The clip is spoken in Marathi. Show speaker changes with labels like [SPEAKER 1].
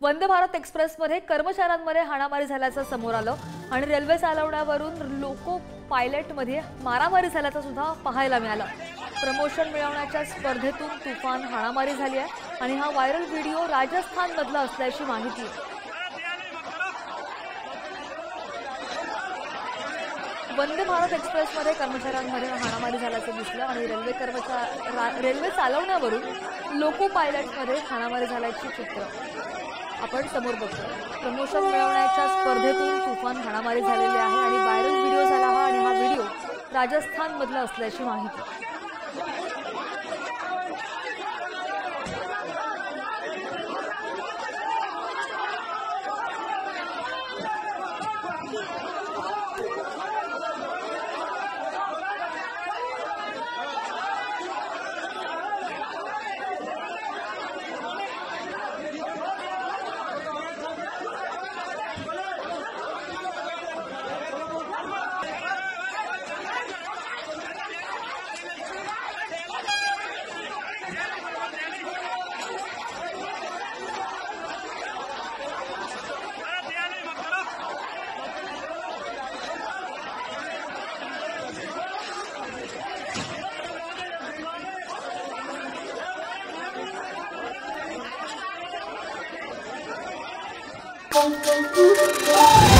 [SPEAKER 1] वंदे भारत एक्सप्रेसमध्ये कर्मचाऱ्यांमध्ये हाणामारी झाल्याचं समोर आलं आणि रेल्वे चालवण्यावरून लोको पायलटमध्ये मारामारी झाल्याचं सुद्धा पाहायला मिळालं। प्रमोशन मिळवण्याच्या स्पर्धेतून तुफान हाणामारी झाली आहे आणि हा व्हायरल व्हिडिओ राजस्थानमधला असल्याची माहिती आहे। वंदे भारत एक्सप्रेसमध्ये कर्मचाऱ्यांमध्ये हाणामारी झाल्याचं दिसलं आणि रेल्वे चालवण्यावरून लोको पायलटमध्ये हाणामारी झाल्याची चित्र आपण समोर बघतो। प्रमोशन मिळवण्याच्या स्पर्धेतून तुफान हाणामारी झालेली आहे आणि व्हायरल व्हिडिओ झाला हा आणि हा व्हिडिओ राजस्थानमधला असल्याची माहिती।
[SPEAKER 2] Thank you.